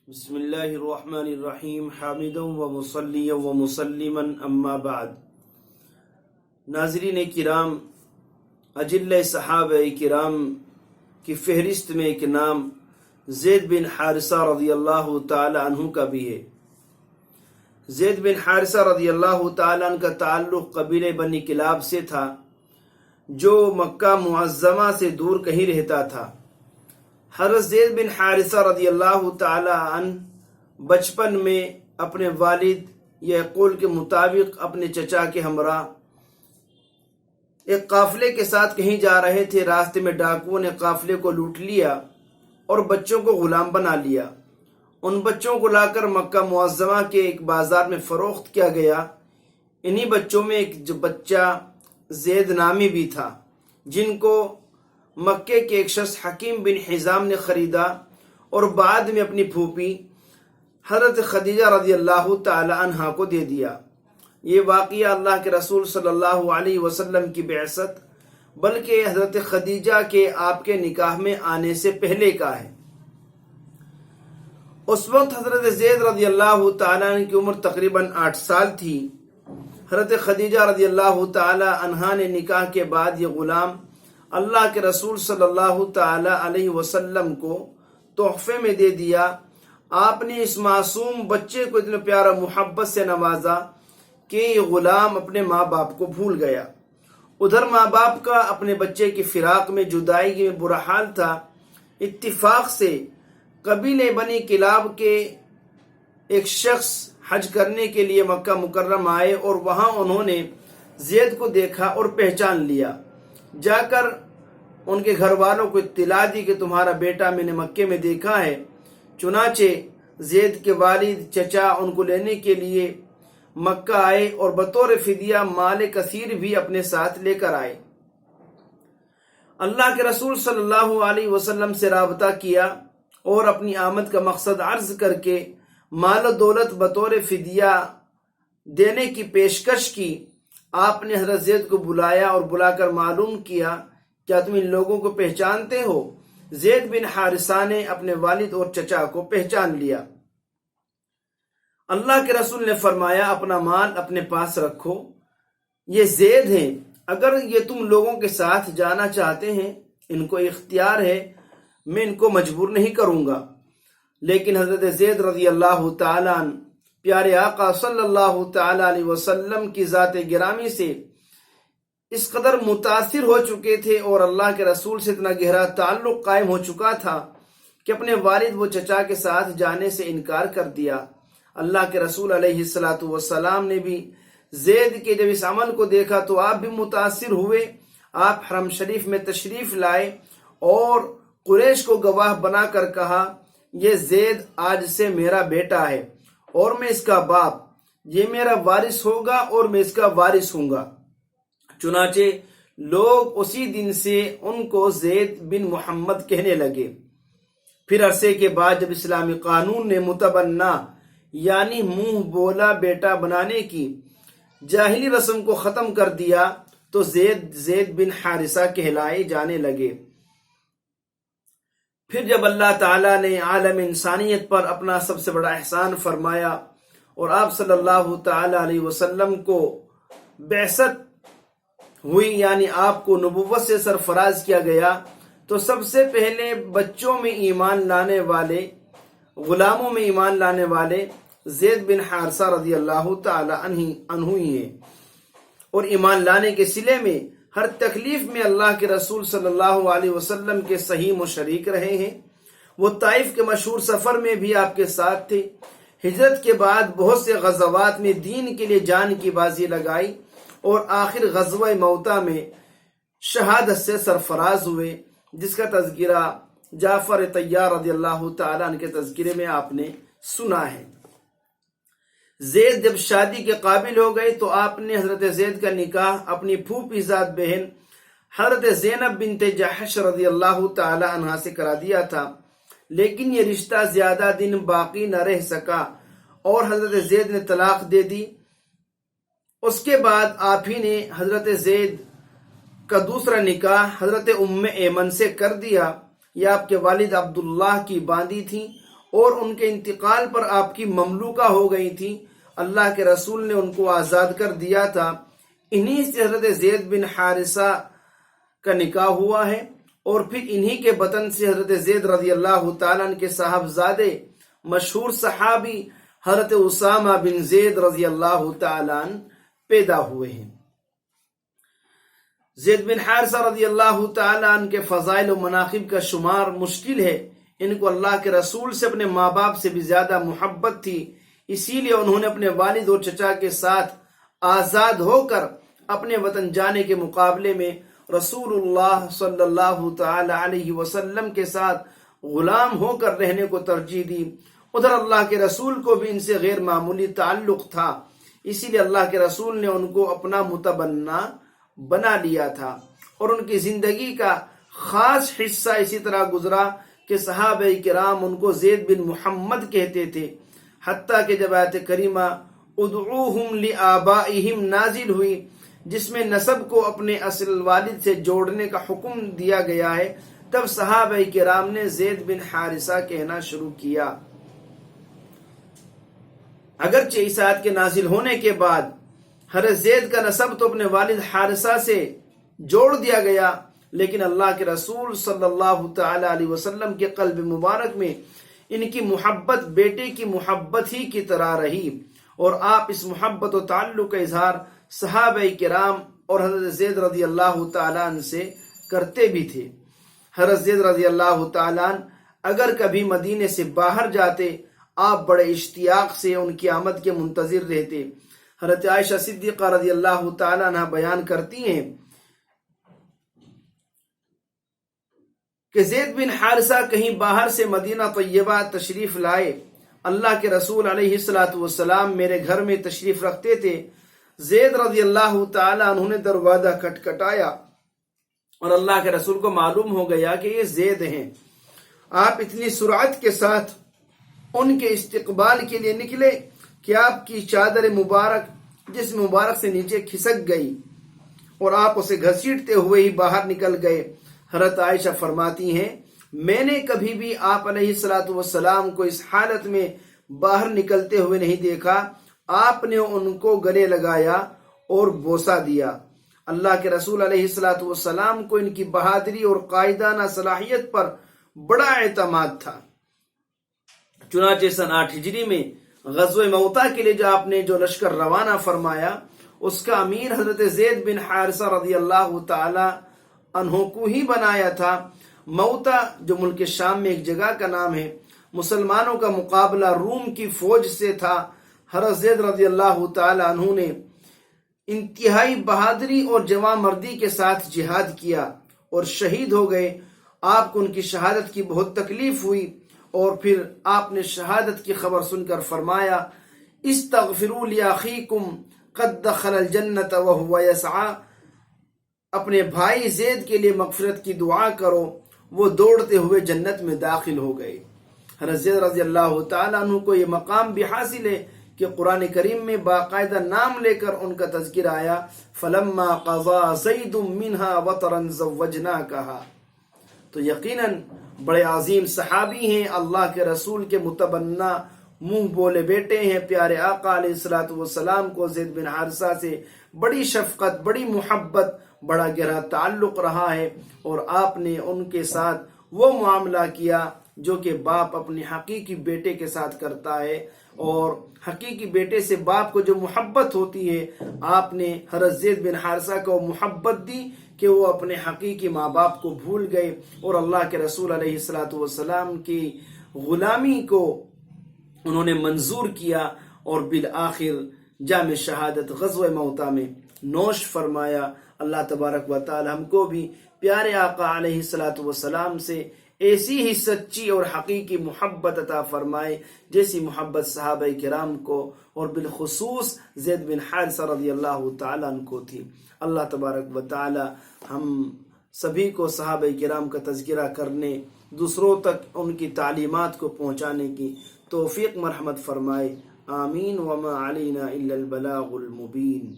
بسم اللہ الرحمن الرحیم حامدا و مصلیا و مسلما اما بعد۔ ناظرین کرام، اجل صحابہ کرام کی فہرست میں ایک نام زید بن حارثہ رضی اللہ تعالی عنہ کا بھی ہے۔ زید بن حارثہ رضی اللہ تعالی عنہ کا تعلق قبیلہ بنی کلاب سے تھا، جو مکہ معظمہ سے دور کہیں رہتا تھا۔ حضرت زید بن حارثہ رضی اللہ تعالی عنہ بچپن میں اپنے والد یا قول کے مطابق اپنے چچا کے ہمراہ ایک قافلے کے ساتھ کہیں جا رہے تھے۔ راستے میں ڈاکوؤں نے قافلے کو لوٹ لیا اور بچوں کو غلام بنا لیا۔ ان بچوں کو لا کر مکہ معظمہ کے ایک بازار میں فروخت کیا گیا۔ انہی بچوں میں ایک بچہ زید نامی بھی تھا، جن کو مکے کے ایک شخص حکیم بن حزام نے خریدا اور بعد میں اپنی پھوپھی حضرت خدیجہ رضی اللہ تعالی عنہا کو دے دیا۔ یہ واقعہ اللہ کے رسول صلی اللہ علیہ وسلم کی بعثت بلکہ حضرت خدیجہ کے آپ کے نکاح میں آنے سے پہلے کا ہے۔ اس وقت حضرت زید رضی اللہ تعالی عنہ کی عمر تقریباً 8 سال تھی۔ حضرت خدیجہ رضی اللہ تعالی عنہا نے نکاح کے بعد یہ غلام اللہ کے رسول صلی اللہ تعالی علیہ وسلم کو تحفے میں دے دیا۔ آپ نے اس معصوم بچے کو اتنا پیارا محبت سے نوازا کہ یہ غلام اپنے ماں باپ کو بھول گیا۔ ادھر ماں باپ کا اپنے بچے کی فراق میں جدائی میں برا حال تھا۔ اتفاق سے قبیلہ بنی کلاب کے ایک شخص حج کرنے کے لیے مکہ مکرمہ آئے اور وہاں انہوں نے زید کو دیکھا اور پہچان لیا۔ جا کر ان کے گھر والوں کو اطلاع دی کہ تمہارا بیٹا میں نے مکے میں دیکھا ہے۔ چنانچہ زید کے والد چچا ان کو لینے کے لیے مکہ آئے اور بطور فدیہ مال کثیر بھی اپنے ساتھ لے کر آئے۔ اللہ کے رسول صلی اللہ علیہ وسلم سے رابطہ کیا اور اپنی آمد کا مقصد عرض کر کے مال و دولت بطور فدیہ دینے کی پیشکش کی۔ آپ نے حضرت زید کو بلایا اور بلا کر معلوم کیا، کیا تم ان لوگوں کو پہچانتے ہو؟ زید بن حارثہ نے اپنے والد اور چچا کو پہچان لیا۔ اللہ کے رسول نے فرمایا، اپنا مال اپنے پاس رکھو، یہ زید ہیں، اگر یہ تم لوگوں کے ساتھ جانا چاہتے ہیں ان کو اختیار ہے، میں ان کو مجبور نہیں کروں گا۔ لیکن حضرت زید رضی اللہ تعالی عنہ پیارے آقا صلی اللہ تعالی علیہ وسلم کی ذات گرامی سے اس قدر متاثر ہو چکے تھے اور اللہ کے رسول سے اتنا گہرا تعلق قائم ہو چکا تھا کہ اپنے والد و چچا کے ساتھ جانے سے انکار کر دیا۔ اللہ کے رسول علیہ السلام نے بھی زید کے جب اس عمل کو دیکھا تو آپ بھی متاثر ہوئے۔ آپ حرم شریف میں تشریف لائے اور قریش کو گواہ بنا کر کہا، یہ زید آج سے میرا بیٹا ہے اور میں اس کا باپ، یہ میرا وارث ہوگا اور میں اس کا وارث ہوں گا۔ چنانچہ لوگ اسی دن سے ان کو زید بن محمد کہنے لگے۔ پھر عرصے کے بعد جب اسلامی قانون نے متبنہ یعنی منہ بولا بیٹا بنانے کی جاہلی رسم کو ختم کر دیا تو زید بن حارثہ کہلائے جانے لگے۔ پھر جب اللہ تعالیٰ نے عالم انسانیت پر اپنا سب سے بڑا احسان فرمایا اور آپ صلی اللہ تعالی علیہ وسلم کو بعثت ہوئی، یعنی آپ کو نبوت سے سرفراز کیا گیا، تو سب سے پہلے بچوں میں ایمان لانے والے، غلاموں میں ایمان لانے والے زید بن حارثہ رضی اللہ تعالی عنہ ہی ہیں، اور ایمان لانے کے صلے میں ہر تکلیف میں اللہ کے رسول صلی اللہ علیہ وسلم کے صحیح و شریک رہے ہیں۔ وہ طائف کے مشہور سفر میں بھی آپ کے ساتھ تھے۔ ہجرت کے بعد بہت سے غزوات میں دین کے لیے جان کی بازی لگائی اور آخر غزوہ موتا میں شہادت سے سرفراز ہوئے، جس کا تذکرہ جعفر طیار رضی اللہ تعالی عنہ کے تذکرے میں آپ نے سنا ہے۔ زید جب شادی کے قابل ہو گئے تو آپ نے حضرت زید کا نکاح اپنی پھوپھی ذات بہن حضرت زینب بنت جحش رضی اللہ تعالی عنہا سے کرا دیا تھا، لیکن یہ رشتہ زیادہ دن باقی نہ رہ سکا اور حضرت زید نے طلاق دے دی۔ اس کے بعد آپ ہی نے حضرت زید کا دوسرا نکاح حضرت ام ایمن سے کر دیا۔ یہ آپ کے والد عبداللہ کی باندی تھیں اور ان کے انتقال پر آپ کی مملوکہ ہو گئی تھی، اللہ کے رسول نے ان کو آزاد کر دیا تھا۔ انہی سے حضرت زید بن حارثہ کا نکاح ہوا ہے، اور پھر انہی کے بطن سے حضرت زید رضی اللہ تعالیٰ عنہ کے صاحبزادے مشہور صحابی حضرت اسامہ بن زید رضی اللہ تعالیٰ عنہ پیدا ہوئے ہیں۔ زید بن حارثہ رضی اللہ تعالیٰ عنہ کے فضائل و مناقب کا شمار مشکل ہے۔ ان کو اللہ کے رسول سے اپنے ماں باپ سے بھی زیادہ محبت تھی، اسی لیے انہوں نے اپنے والد اور چچا کے ساتھ آزاد ہو کر اپنے وطن جانے کے مقابلے میں رسول اللہ صلی اللہ تعالی علیہ وسلم کے ساتھ غلام ہو کر رہنے کو ترجیح دی۔ ادھر اللہ کے رسول کو بھی ان سے غیر معمولی تعلق تھا، اسی لیے اللہ کے رسول نے ان کو اپنا متبنہ بنا لیا تھا، اور ان کی زندگی کا خاص حصہ اسی طرح گزرا کہ صحابہ کرام ان کو زید بن محمد کہتے تھے، حتیٰ کہ جب آیت کریمہ ادعوہم لآبائہم نازل ہوئی، جس میں نسب کو اپنے اصل والد سے جوڑنے کا حکم دیا گیا ہے، تب صحابہ کرام نے زید بن حارثہ کہنا شروع کیا۔ اگرچہ اس آیت کے نازل ہونے کے بعد حضرت زید کا نسب تو اپنے والد حارثہ سے جوڑ دیا گیا، لیکن اللہ کے رسول صلی اللہ تعالی علیہ وسلم کے قلب مبارک میں ان کی محبت بیٹے کی محبت ہی کی طرح رہی، اور آپ اس محبت و تعلق کا اظہار صحابہ کرام اور حضرت زید رضی اللہ تعالیٰ عنہ سے کرتے بھی تھے۔ حضرت زید رضی اللہ تعالیٰ عنہ اگر کبھی مدینے سے باہر جاتے، آپ بڑے اشتیاق سے ان کی آمد کے منتظر رہتے۔ حضرت عائشہ صدیقہ رضی اللہ تعالیٰ عنہ بیان کرتی ہیں کہ زید بن حارثہ کہیں باہر سے مدینہ طیبہ تشریف لائے، اللہ کے رسول علیہ السلام میرے گھر میں تشریف رکھتے تھے۔ زید رضی اللہ تعالیٰ عنہ نے دروازہ کھٹکھٹایا اور اللہ کے رسول کو معلوم ہو گیا کہ یہ زید ہیں۔ آپ اتنی سرعت کے ساتھ ان کے استقبال کے لیے نکلے کہ آپ کی چادر مبارک جسم مبارک سے نیچے کھسک گئی اور آپ اسے گھسیٹتے ہوئے ہی باہر نکل گئے۔ حضرت عائشہ فرماتی ہیں میں نے کبھی بھی آپ علیہ السلام کو اس حالت میں باہر نکلتے ہوئے نہیں دیکھا۔ آپ نے ان کو گلے لگایا اور بوسہ دیا۔ اللہ کے رسول علیہ السلام کو ان کی بہادری اور قائدانہ صلاحیت پر بڑا اعتماد تھا۔ چنانچہ سن 8 ہجری میں غزوہ موتا کے لیے جو آپ نے جو لشکر روانہ فرمایا، اس کا امیر حضرت زید بن حارثہ رضی اللہ تعالی عنہ کو ہی بنایا تھا۔ موتا جو ملک شام میں ایک جگہ کا نام ہے، مسلمانوں کا مقابلہ روم کی فوج سے تھا۔ حضرت زید رضی اللہ تعالی عنہ نے انتہائی بہادری اور جواں مردی کے ساتھ جہاد کیا اور شہید ہو گئے۔ آپ کو ان کی شہادت کی بہت تکلیف ہوئی، اور پھر آپ نے شہادت کی خبر سن کر فرمایا استغفروا لاخیکم قد دخل الجنۃ وهو یسعى، اپنے بھائی زید کے لیے مغفرت کی دعا کرو، وہ دوڑتے ہوئے جنت میں داخل ہو گئے۔ حضرت زید رضی اللہ تعالیٰ عنہ کو یہ مقام بھی حاصل ہے کہ قرآن کریم میں باقاعدہ نام لے کر ان کا تذکرہ آیا، فلما قضى زید منها وطرا زوجناکها۔ تو یقیناً بڑے عظیم صحابی ہیں، اللہ کے رسول کے متبنہ منہ بولے بیٹے ہیں۔ پیارے آقا علیہ السلام کو زید بن حارثہ سے بڑی شفقت، بڑی محبت، بڑا گہرا تعلق رہا ہے، اور آپ نے ان کے ساتھ وہ معاملہ کیا جو کہ باپ اپنے حقیقی بیٹے کے ساتھ کرتا ہے، اور حقیقی بیٹے سے باپ کو جو محبت ہوتی ہے، آپ نے حضرت زید بن حارثہ کو محبت دی کہ وہ اپنے حقیقی ماں باپ کو بھول گئے، اور اللہ کے رسول علیہ السلام کی غلامی کو انہوں نے منظور کیا، اور بالآخر جام شہادت غزوہ موتا میں نوش فرمایا۔ اللہ تبارک و تعالی ہم کو بھی پیارے آقا علیہ السلام سے ایسی ہی سچی اور حقیقی محبت عطا فرمائے جیسی محبت صحابہ کرام کو اور بالخصوص زید بن حارثہ رضی اللہ تعالیٰ عنہ کو تھی۔ اللہ تبارک و تعالی ہم سبھی کو صحابہ کرام کا تذکرہ کرنے، دوسروں تک ان کی تعلیمات کو پہنچانے کی توفیق مرحمت فرمائے۔ آمین۔ وما علینا الا البلاغ المبین۔